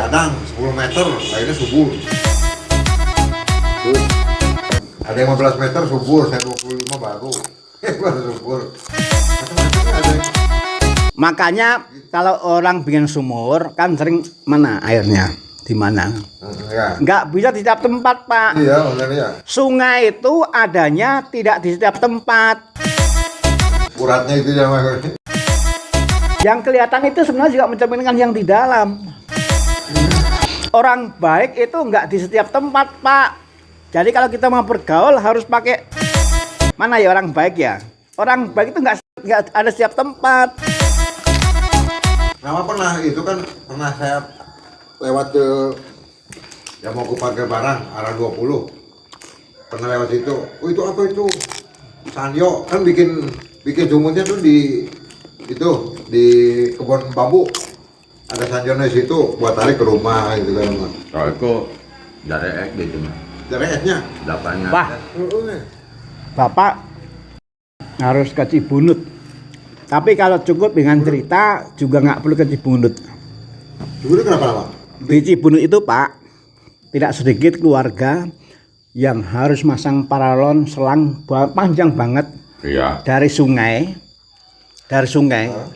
kadang 10 meter akhirnya subur. Ada yang 15 meter subur, saya 25 baru. Baru subur. Macam-macam ada. Makanya kalau orang bikin sumur kan sering mana airnya? Di mana? Ya. Nggak bisa di setiap tempat, Pak. Iya, benar ya. Sungai itu adanya tidak di setiap tempat. Uratnya itu yang Yang kelihatan itu sebenarnya juga mencerminkan yang di dalam. Orang baik itu nggak di setiap tempat, Pak. Jadi kalau kita mau bergaul harus pakai mana ya orang baik ya? Orang baik itu nggak ada setiap tempat. Nama pernah itu kan pernah saya lewat ke yang mau ke parkir barang arah 20. Pernah lewat situ. Oh itu apa itu? Sanyo kan bikin sumurnya tuh di itu di kebun bambu. Ada sanjonya di situ buat tarik ke rumah gitu kan. Kalau itu dari ek gitu mah. Dari esnya. Dapatnya. Wah, Bapak harus ke Cibunut. Tapi kalau cukup dengan cerita juga nggak perlu ke Cibunut. Cibunut kenapa nama? Di Cibunut itu, Pak, tidak sedikit keluarga yang harus masang paralon selang panjang banget Iya. dari sungai,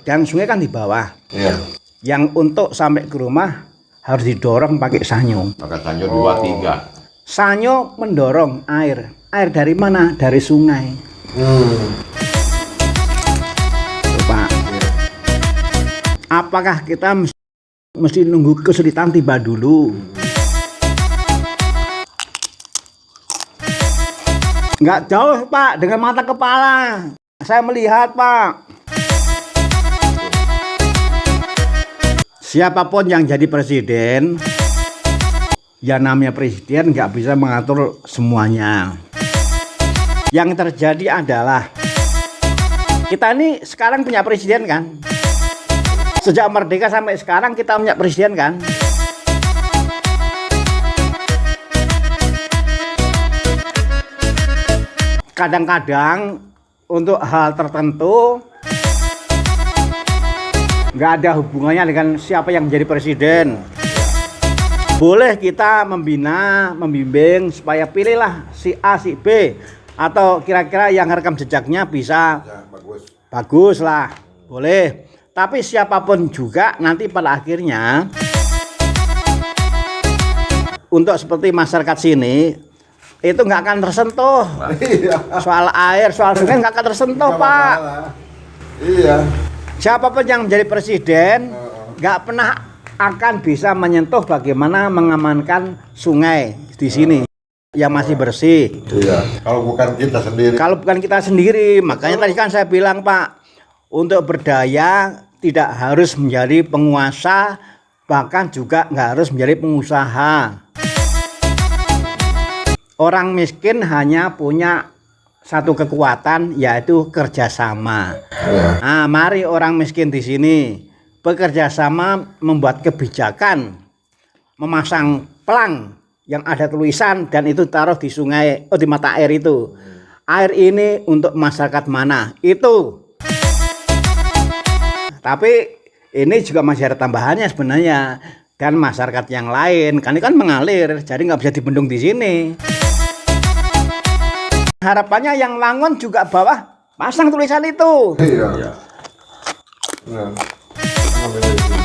dan sungai kan di bawah. Iya. Yang untuk sampai ke rumah harus didorong pakai sanyo. Maka sanyo 2-3. Sanyo mendorong air. Air dari mana? Dari sungai. Tuh, Pak. Apakah kita mesti nunggu kesulitan tiba dulu? Nggak jauh, Pak, dengan mata kepala. Saya melihat, Pak. Siapapun yang jadi presiden, ya namanya presiden nggak bisa mengatur semuanya. Yang terjadi adalah kita ini sekarang punya presiden kan? Sejak merdeka sampai sekarang kita punya presiden kan? Kadang-kadang untuk hal tertentu nggak ada hubungannya dengan siapa yang menjadi presiden. Boleh kita membina, membimbing supaya pilihlah si A, si B, atau kira-kira yang rekam jejaknya bisa Ya, bagus. bagus lah, boleh. Tapi siapapun juga nanti pada akhirnya untuk seperti masyarakat sini itu nggak akan tersentuh. Soal air, soal sungai nggak akan tersentuh, Nggak Pak. masalah. Iya. Siapapun yang menjadi presiden nggak pernah akan bisa menyentuh bagaimana mengamankan sungai di sini yang masih bersih. Iya. Kalau bukan kita sendiri. Kalau bukan kita sendiri, makanya tadi kan saya bilang, Pak, untuk berdaya tidak harus menjadi penguasa, bahkan juga nggak harus menjadi pengusaha. Orang miskin hanya punya satu kekuatan, yaitu kerjasama. Iya. Nah, mari orang miskin di sini bekerja sama membuat kebijakan, memasang pelang yang ada tulisan dan itu taruh di sungai, di mata air itu. Air ini untuk masyarakat mana? Itu. Tapi ini juga masih ada tambahannya sebenarnya. Dan masyarakat yang lain, kan ini kan mengalir, jadi nggak bisa dibendung di sini. Harapannya yang Langon juga bawah pasang tulisan itu. Iya. Nah. Ngambil dari sini.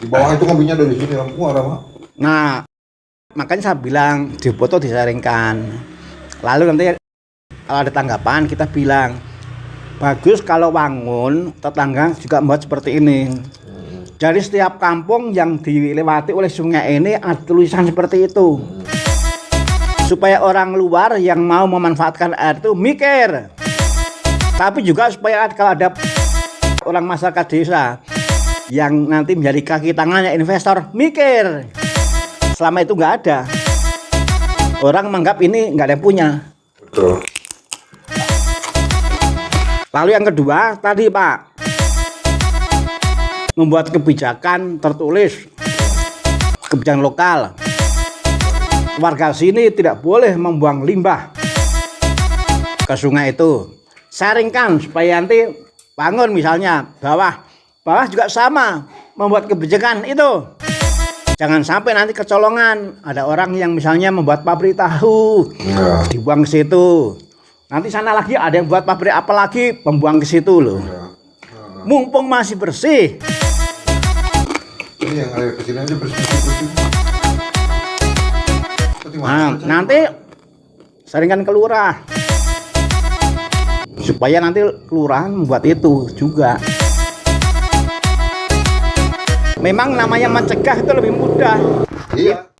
Di bawah itu ngambilnya dari sini langsung ada mah. Nah, makanya saya bilang di foto disaringkan. Lalu nanti kalau ada tanggapan kita bilang bagus kalau Wangun tetangga juga membuat seperti ini. Jadi setiap kampung yang dilewati oleh sungai ini ada tulisan seperti itu. Supaya orang luar yang mau memanfaatkan air itu mikir. Tapi juga supaya kalau ada orang masyarakat desa yang nanti menjadi kaki tangannya investor mikir. Selama itu nggak ada. Orang menganggap ini nggak ada yang punya. Betul. Lalu yang kedua tadi, Pak, membuat kebijakan tertulis, kebijakan lokal. Warga sini tidak boleh membuang limbah ke sungai itu. Saringkan supaya nanti Bangun misalnya bawah juga sama membuat kebijakan itu. Jangan sampai nanti kecolongan. Ada orang yang misalnya membuat pabrik tahu, Ya. dibuang ke situ. Nanti sana lagi ada yang buat pabrik apa lagi, pembuang ke situ loh. Ya. Mumpung masih bersih. Ini yang air kesini aja bersih. Nah, nanti saringkan ke lurah. Supaya nanti kelurahan membuat itu juga. Memang namanya mencegah itu lebih mudah. Iya.